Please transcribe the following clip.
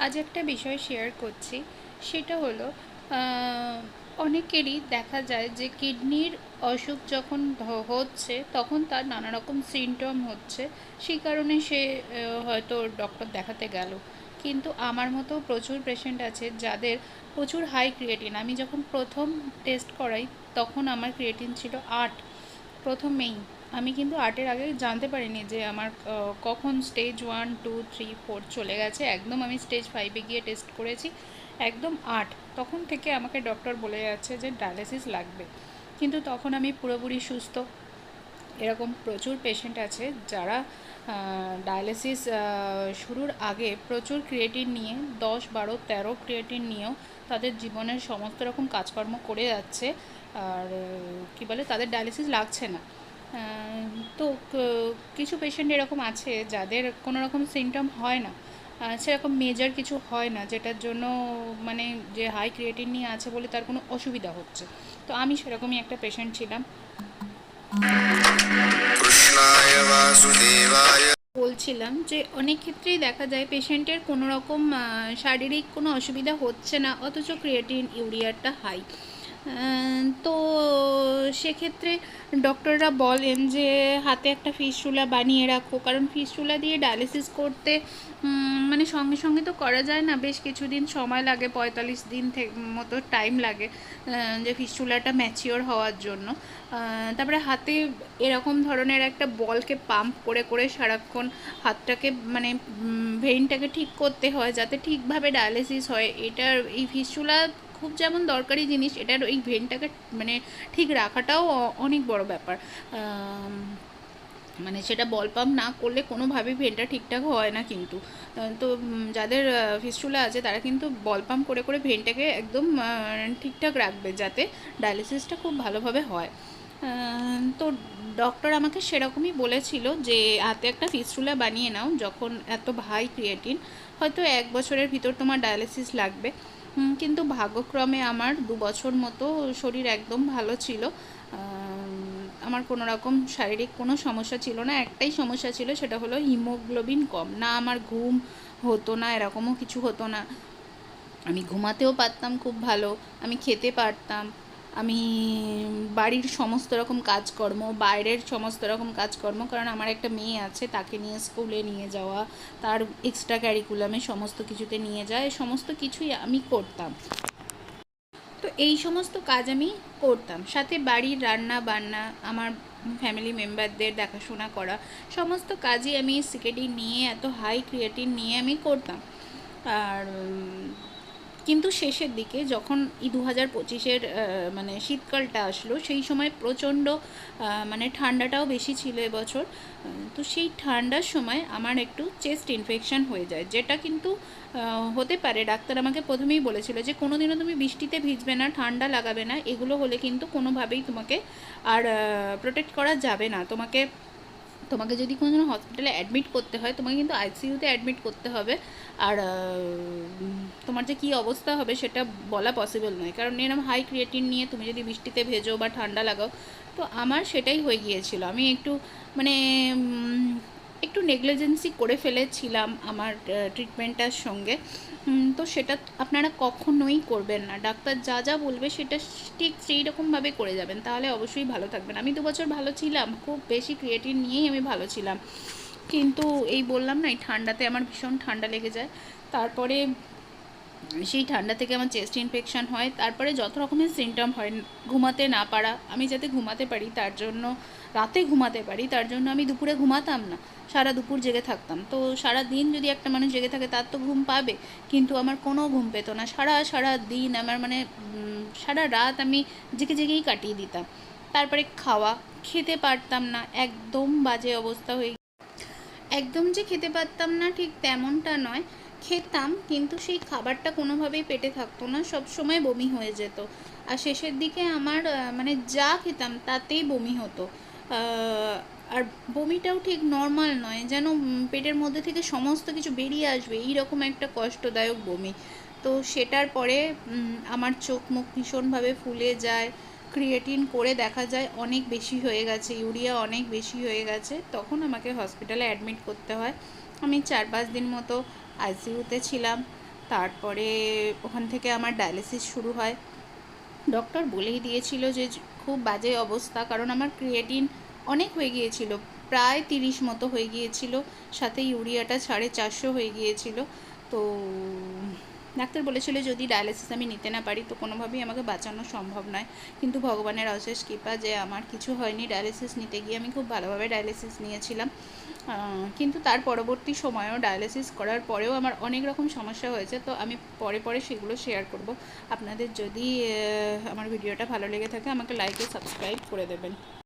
আজ একটা বিষয় শেয়ার করছি। সেটা হলো অনেকেরই দেখা যায় যে কিডনির অসুখ যখন হচ্ছে তখন তার নানা রকম সিমটম হচ্ছে, সেই কারণে সে হয়তো ডক্টর দেখাতে গেল। কিন্তু আমার মতো প্রচুর পেশেন্ট আছে যাদের প্রচুর হাই ক্রিয়েটিন। আমি যখন প্রথম টেস্ট করাই তখন আমার ক্রিয়েটিন ছিল 8 প্রথমেই। আমি কিন্তু আর্টের আগে জানতে পারিনি যে আমার কখন স্টেজ 1 2 3 4 চলে গেছে। একদম আমি স্টেজ 5-এ গিয়ে টেস্ট করেছি, একদম 8। তখন থেকে আমাকে ডক্টর বলে যাচ্ছে যে ডায়ালিসিস লাগবে, কিন্তু তখন আমি পুরোপুরি সুস্থ। এরকম প্রচুর পেশেন্ট আছে যারা ডায়ালিসিস শুরুর আগে প্রচুর ক্রিয়েটিন নিয়ে 10 12 13 ক্রিয়েটিন নিয়েও তাদের জীবনের সমস্ত রকম কাজকর্ম করে যাচ্ছে। আর কি বলে, তাদের ডায়ালিসিস লাগছে না। তো কিছু পেশেন্ট এরকম আছে যাদের কোনো রকম সিমটম হয় না, সেরকম মেজর কিছু হয় না, যেটার জন্য মানে যে হাই ক্রিয়েটিন নিয়ে আছে বলে তার কোনো অসুবিধা হচ্ছে। তো আমি সেরকমই একটা পেশেন্ট ছিলাম। বলছিলাম যে অনেক ক্ষেত্রেই দেখা যায় পেশেন্টের কোনো রকম শারীরিক কোনো অসুবিধা হচ্ছে না, অথচ ক্রিয়েটিন ইউরিয়াটা হাই। তো সেক্ষেত্রে ডক্টররা বলেন যে হাতে একটা ফিস্টুলা বানিয়ে রাখো, কারণ ফিস্টুলা দিয়ে ডায়ালিসিস করতে মানে সঙ্গে সঙ্গে তো করা যায় না, বেশ কিছুদিন সময় লাগে, 45 দিন মতো টাইম লাগে যে ফিস্টুলাটা ম্যাচিওর হওয়ার জন্য। তারপরে হাতে এরকম ধরনের একটা বলকে পাম্প করে করে সারাক্ষণ হাতটাকে মানে ভেইনটাকে ঠিক করতে হয় যাতে ঠিকভাবে ডায়ালিসিস হয়। এটার এই ফিস্টুলা খুব যেমন দরকারি জিনিস, এটার এই ভেনটাকে মানে ঠিক রাখাটাও অনেক বড় ব্যাপার। মানে সেটা বল পাম্প না করলে কোনোভাবেই ভেনটা ঠিকঠাক হয় না কিন্তু। তো যাদের ফিস্টুলা আছে তারা কিন্তু বল পাম্প করে করে ভেনটাকে একদম ঠিকঠাক রাখবে যাতে ডায়ালিসিসটা খুব ভালোভাবে হয়। তো ডক্টর আমাকে সেরকমই বলেছিল যে হাতে একটা ফিস্টুলা বানিয়ে নাও, যখন এত হাই ক্রিয়েটিন হয়তো 1 বছরের ভিতর তোমার ডায়ালিসিস লাগবে। কিন্তু ভাগ্যক্রমে আমার 2 বছর মতো শরীর একদম ভালো ছিল। আমার কোনো রকম শারীরিক কোনো সমস্যা ছিল না। একটাই সমস্যা ছিল, সেটা হলো হিমোগ্লোবিন কম। না আমার ঘুম হতো না, এরকমও কিছু হতো না। আমি ঘুমাতেও পারতাম খুব ভালো, আমি খেতে পারতাম, আমি বাড়ির সমস্ত রকম কাজকর্ম, বাইরের সমস্ত রকম কাজকর্ম, কারণ আমার একটা মেয়ে আছে, তাকে নিয়ে স্কুলে নিয়ে যাওয়া, তার এক্সট্রা ক্যারিকুলামে সমস্ত কিছুতে নিয়ে যায়, সমস্ত কিছুই আমি করতাম। তো এই সমস্ত কাজ আমি করতাম, সাথে বাড়ির রান্না বান্না, আমার ফ্যামিলি মেম্বারদের দেখাশোনা করা, সমস্ত কাজই আমি সিকেডি নিয়ে, এত হাই ক্রিয়েটিন নিয়ে আমি করতাম। আর কিন্তু শেষের দিকে যখন 2025-এর মানে শীতকালটা আসলো, সেই সময় প্রচণ্ড মানে ঠান্ডাটাও বেশি ছিল এবছর। তো সেই ঠান্ডার সময় আমার একটু চেস্ট ইনফেকশান হয়ে যায়, যেটা কিন্তু হতে পারে, ডাক্তার আমাকে প্রথমেই বলেছিল যে কোনো দিনও তুমি বৃষ্টিতে ভিজবে না, ঠান্ডা লাগাবে না, এগুলো হলে কিন্তু কোনোভাবেই তোমাকে আর প্রোটেক্ট করা যাবে না। তোমাকে তোমাকে যদি কোনো হসপিটালে অ্যাডমিট করতে হয়, তোমাকে কিন্তু আইসিইউতে অ্যাডমিট করতে হবে। আর তোমার যে কী অবস্থা হবে সেটা বলা পসিবল নয়, কারণ এরকম হাই ক্রিয়েটিন নিয়ে তুমি যদি বৃষ্টিতে ভেজো বা ঠান্ডা লাগাও। তো আমার সেটাই হয়ে গিয়েছিল। আমি একটু মানে একটু নেগলিজেন্সি করে ফেলেছিলাম আমার ট্রিটমেন্টটার সঙ্গে। তো সেটা আপনারা কখনোই করবেন না। ডাক্তার যা যা বলবে সেটা ঠিক সেই রকমভাবে করে যাবেন, তাহলে অবশ্যই ভালো থাকবেন। আমি 2 বছর ভালো ছিলাম, খুব বেশি ক্রিয়েটিন নিয়েই আমি ভালো ছিলাম। কিন্তু এই বললাম না, এই ঠান্ডাতে আমার ভীষণ ঠান্ডা লেগে যায়। তারপরে সেই ঠান্ডা থেকে আমার চেস্ট ইনফেকশান হয়, তারপরে যত রকমের সিমটম হয়, ঘুমাতে না পারা। আমি যাতে ঘুমাতে পারি তার জন্য, রাতে ঘুমাতে পারি তার জন্য আমি দুপুরে ঘুমাতাম না, সারা দুপুর জেগে থাকতাম। তো সারা দিন যদি একটা মানুষ জেগে থাকে তার তো ঘুম পাবে, কিন্তু আমার কোনো ঘুম পেতো না। সারা দিন আমার মানে সারা রাত আমি জেগে জেগেই কাটিয়ে দিতাম। তারপরে খাওয়া, খেতে পারতাম না, একদম বাজে অবস্থা হয়ে, একদম যে খেতে পারতাম না ঠিক তেমনটা নয়, খেতাম কিন্তু সেই খাবারটা কোনোভাবেই পেটে থাকতো না, সব সময় বমি হয়ে যেত। আর শেষের দিকে আমার মানে যা খেতাম তাতেই বমি হতো। আর বমিটাও ঠিক নর্মাল নয়, যেন পেটের মধ্যে থেকে সমস্ত কিছু বেরিয়ে আসবে, এইরকম একটা কষ্টদায়ক বমি। তো সেটার পরে আমার চোখ মুখ ভীষণভাবে ফুলে যায়। ক্রিয়েটিন করে দেখা যায় অনেক বেশি হয়ে গেছে, ইউরিয়া অনেক বেশি হয়ে গেছে, তখন আমাকে হসপিটালে অ্যাডমিট করতে হয়। আমি 4-5 দিন মতো আইসিইউতে ছিলাম। তারপরে ওখান থেকে আমার ডায়ালিসিস শুরু হয়। ডক্টর বলেই দিয়েছিল যে খুব বাজে অবস্থা, কারণ আমার ক্রিয়েটিন অনেক হয়ে গিয়েছিল, প্রায় 30 মতো হয়ে গিয়েছিল, সাথে ইউরিয়াটা 450 হয়ে গিয়েছিল। তো ডাক্তার বলেছিল যদি ডায়ালিসিস আমি নিতে না পারি তো কোনোভাবেই আমাকে বাঁচানো সম্ভব নয়। কিন্তু ভগবানের অশেষ কৃপা যে আমার কিছু হয়নি। ডায়ালিসিস নিতে গিয়ে আমি খুব ভালোভাবে ডায়ালিসিস নিয়েছিলাম। কিন্তু তার পরবর্তী সময়েও ডায়ালিসিস করার পরেও আমার অনেক রকম সমস্যা হয়েছে, তো আমি পরে পরে সেগুলো শেয়ার করব। আপনাদের যদি আমার ভিডিওটা ভালো লেগে থাকে আমাকে লাইক ও সাবস্ক্রাইব করে দেবেন।